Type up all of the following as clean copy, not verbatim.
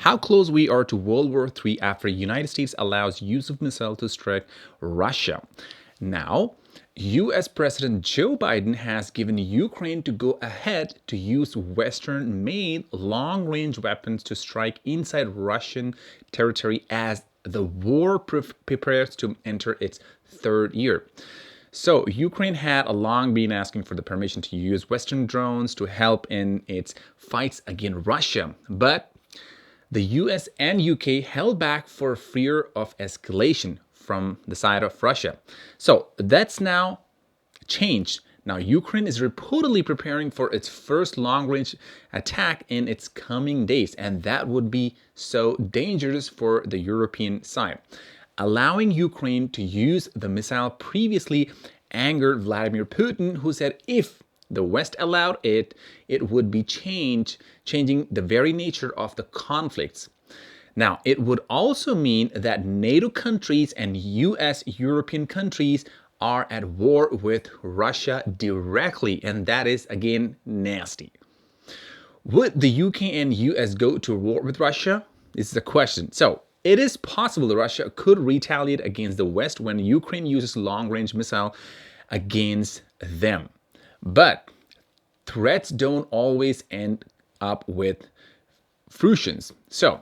how close we are to World War III after United States allows use of missile to strike Russia. Now, US President Joe Biden has given Ukraine to go ahead to use Western-made long-range weapons to strike inside Russian territory as the war prepares to enter its third year. So, Ukraine had long been asking for the permission to use Western drones to help in its fights against Russia, but the US and UK held back for fear of escalation from the side of Russia. So, that's now changed. Now, Ukraine is reportedly preparing for its first long-range attack in its coming days, and that would be so dangerous for the European side. Allowing Ukraine to use the missile previously angered Vladimir Putin, who said if the West allowed it, it would be changing the very nature of the conflicts. Now, it would also mean that NATO countries and US European countries are at war with Russia directly, and that is again nasty. Would the UK and US go to war with Russia? This is the question. So, it is possible that Russia could retaliate against the West when Ukraine uses long-range missile against them. But threats don't always end up with fruitions. So,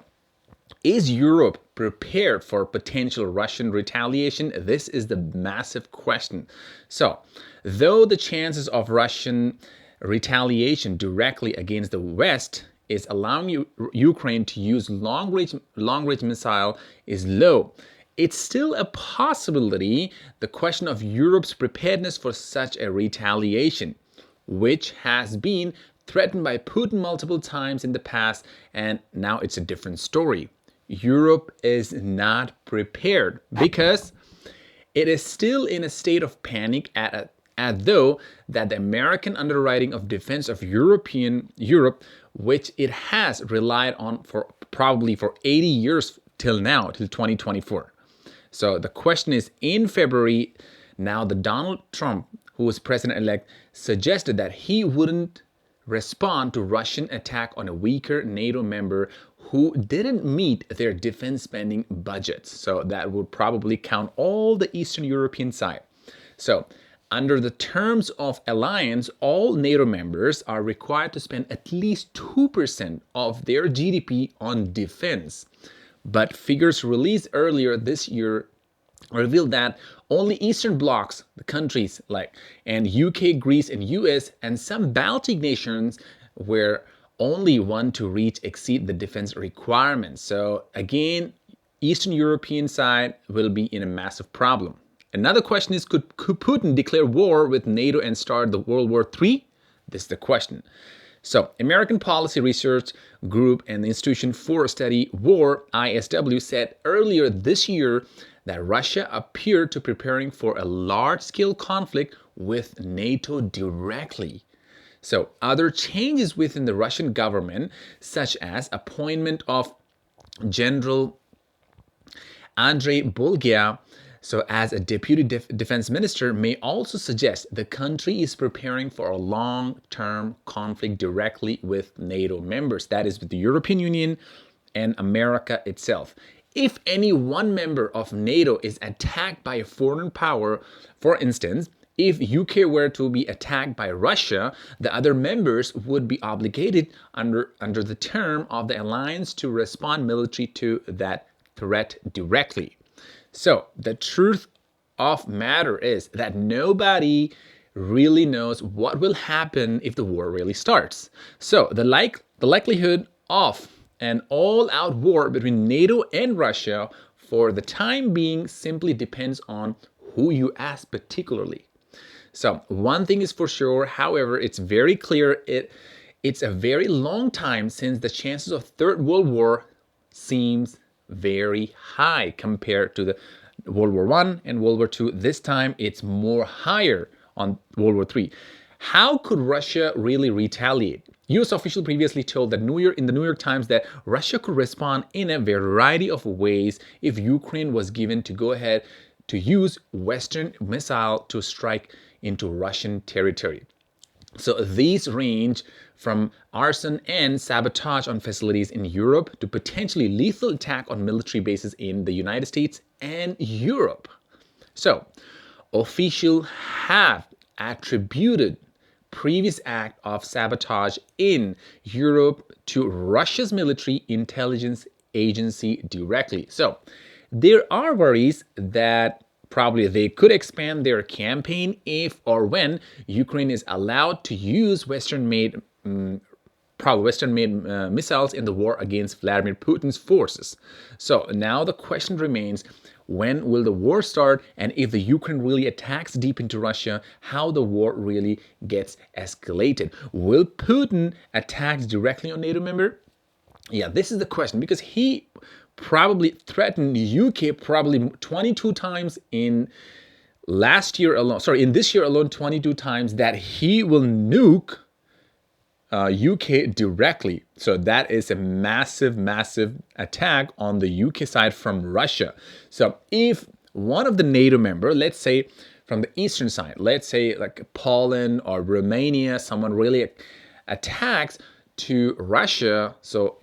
is Europe prepared for potential Russian retaliation? This is the massive question. So, though the chances of Russian retaliation directly against the West is allowing Ukraine to use long-range missile is low, it's still a possibility. The question of Europe's preparedness for such a retaliation, which has been threatened by Putin multiple times in the past, and now it's a different story. Europe is not prepared because it is still in a state of panic at though that the American underwriting of defense of Europe, which it has relied on for probably for 80 years till now, till 2024. So the question is, in February, now the Donald Trump, who was president-elect, suggested that he wouldn't respond to Russian attack on a weaker NATO member who didn't meet their defense spending budgets. So that would probably count all the Eastern European side. So under the terms of alliance, all NATO members are required to spend at least 2% of their GDP on defense. But figures released earlier this year revealed that only Eastern blocs, the countries like and UK, Greece, and US, and some Baltic nations were only one to exceed the defense requirements. So again, Eastern European side will be in a massive problem. Another question is, could Putin declare war with NATO and start the World War III? This is the question. So, American Policy Research Group and the Institution for Study War, ISW, said earlier this year that Russia appeared to preparing for a large-scale conflict with NATO directly. So, other changes within the Russian government, such as appointment of General Andrei Bulgia as a deputy defense minister, may also suggest the country is preparing for a long-term conflict directly with NATO members, that is with the European Union and America itself. If any one member of NATO is attacked by a foreign power, for instance, if UK were to be attacked by Russia, the other members would be obligated under the term of the alliance to respond militarily to that threat directly. So the truth of matter is that nobody really knows what will happen if the war really starts. So the likelihood of an all-out war between NATO and Russia for the time being simply depends on who you ask particularly. So one thing is for sure, however, it's very clear it's a very long time since the chances of Third World War seems very high compared to the World War I and World War II. This time it's more higher on World War III. How could Russia really retaliate? US officials previously told in the New York Times that Russia could respond in a variety of ways if Ukraine was given to go ahead to use Western missile to strike into Russian territory. So these range from arson and sabotage on facilities in Europe to potentially lethal attack on military bases in the United States and Europe. So officials have attributed previous act of sabotage in Europe to Russia's military intelligence agency directly. So there are worries that probably they could expand their campaign if or when Ukraine is allowed to use Western-made missiles in the war against Vladimir Putin's forces. So now the question remains, when will the war start, and if the Ukraine really attacks deep into Russia, how the war really gets escalated? Will Putin attack directly on NATO member? Yeah, this is the question, because he probably threatened UK probably 22 times in this year alone, 22 times that he will nuke UK directly. So that is a massive, massive attack on the UK side from Russia. So if one of the NATO member, let's say from the eastern side, let's say like Poland or Romania, someone really attacks to Russia, so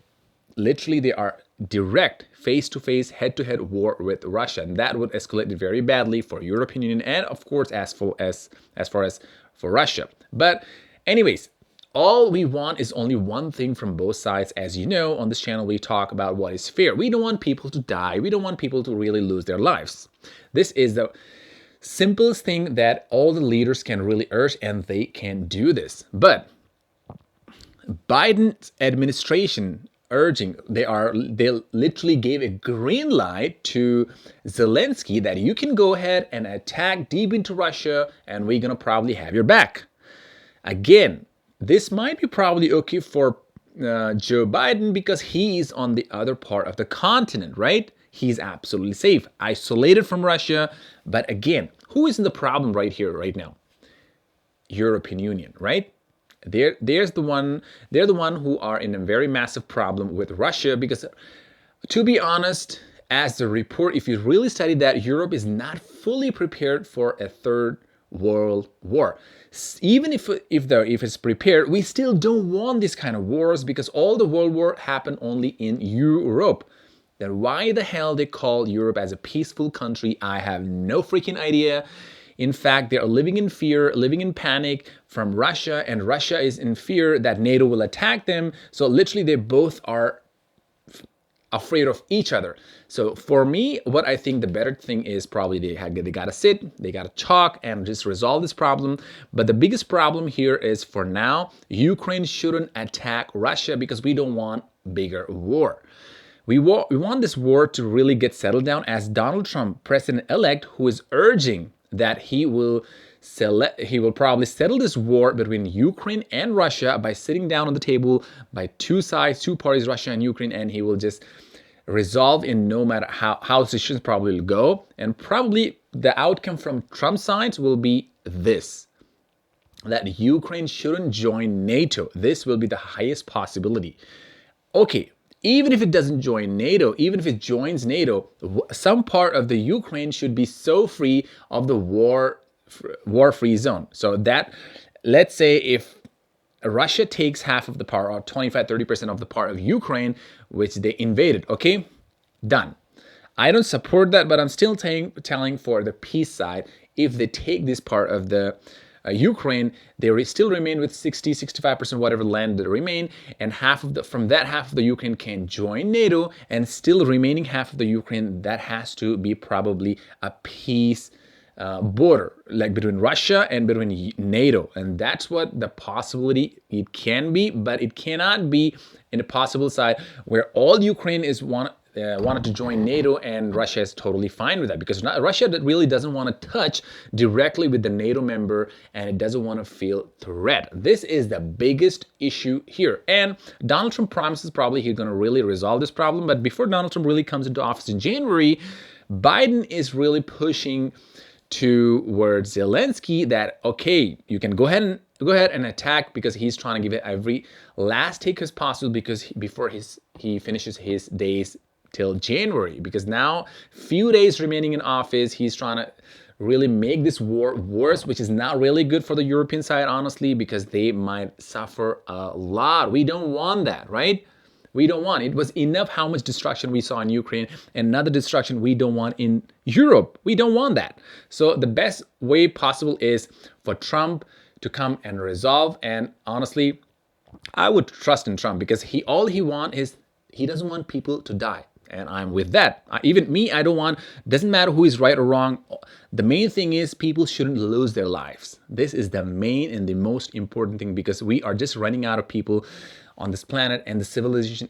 literally they are direct face-to-face, head-to-head war with Russia, and that would escalate very badly for European Union and of course as far as for Russia. But anyways, all we want is only one thing from both sides. As you know, on this channel we talk about what is fair. We don't want people to die. We don't want people to really lose their lives. This is the simplest thing that all the leaders can really urge, and they can do this. But Biden's administration they literally gave a green light to Zelensky that you can go ahead and attack deep into Russia and we're gonna probably have your back. Again, this might be probably okay for Joe Biden because he's on the other part of the continent, right? He's absolutely safe, isolated from Russia. But again, who is in the problem right here, right now? European Union, right? They're the one who are in a very massive problem with Russia, because to be honest, as the report, if you really study that, Europe is not fully prepared for a third world war. Even if it's prepared, we still don't want this kind of wars, because all the world war happened only in Europe. Then why the hell they call Europe as a peaceful country, I have no freaking idea. In fact, they are living in fear, living in panic from Russia, and Russia is in fear that NATO will attack them. So literally they both are afraid of each other. So for me, what I think the better thing is probably they gotta sit, they gotta talk and just resolve this problem. But the biggest problem here is, for now, Ukraine shouldn't attack Russia because we don't want bigger war. We want this war to really get settled down, as Donald Trump, president-elect, who is urging that he will probably settle this war between Ukraine and Russia by sitting down on the table by two sides, two parties, Russia and Ukraine, and he will just resolve in no matter how situations probably will go. And probably the outcome from Trump's side will be this, that Ukraine shouldn't join NATO. This will be the highest possibility. Okay, even if it doesn't join NATO, even if it joins NATO, some part of the Ukraine should be so free of the war-free zone. So that, let's say if Russia takes half of the part, or 25-30% of the part of Ukraine, which they invaded, okay, done. I don't support that, but I'm still telling for the peace side, if they take this part of the Ukraine, they still remain with 60-65% whatever land that remain, and from that half of the Ukraine can join NATO, and still remaining half of the Ukraine, that has to be probably a peace border, like between Russia and between NATO. And that's what the possibility it can be, but it cannot be in a possible side where all Ukraine is wanted to join NATO and Russia is totally fine with that, because Russia really doesn't want to touch directly with the NATO member, and it doesn't want to feel threat. This is the biggest issue here, and Donald Trump promises probably he's going to really resolve this problem. But before Donald Trump really comes into office in January, Biden is really pushing towards Zelensky that, okay, you can go ahead and attack, because he's trying to give it every last take as possible, because before he finishes his days till January, because now few days remaining in office, he's trying to really make this war worse, which is not really good for the European side, honestly, because they might suffer a lot. We don't want that, right? We don't want. It was enough how much destruction we saw in Ukraine, and another destruction we don't want in Europe. We don't want that. So the best way possible is for Trump to come and resolve. And honestly, I would trust in Trump, because all he wants is, he doesn't want people to die. And I'm with that. Even me, I don't want, doesn't matter who is right or wrong. The main thing is people shouldn't lose their lives. This is the main and the most important thing, because we are just running out of people on this planet, and the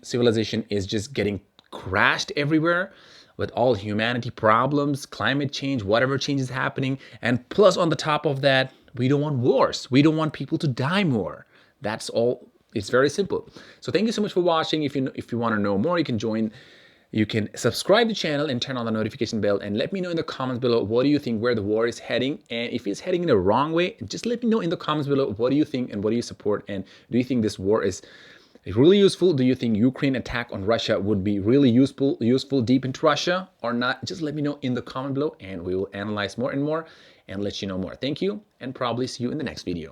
civilization is just getting crashed everywhere with all humanity problems, climate change, whatever change is happening. And plus on the top of that, we don't want wars. We don't want people to die more. That's all. It's very simple. So thank you so much for watching. If you want to know more, you can subscribe to the channel and turn on the notification bell, and let me know in the comments below, what do you think where the war is heading? And if it's heading in the wrong way, just let me know in the comments below, what do you think and what do you support? And do you think this war is really useful? Do you think Ukraine attack on Russia would be really useful deep into Russia or not? Just let me know in the comment below, and we will analyze more and more and let you know more. Thank you, and probably see you in the next video.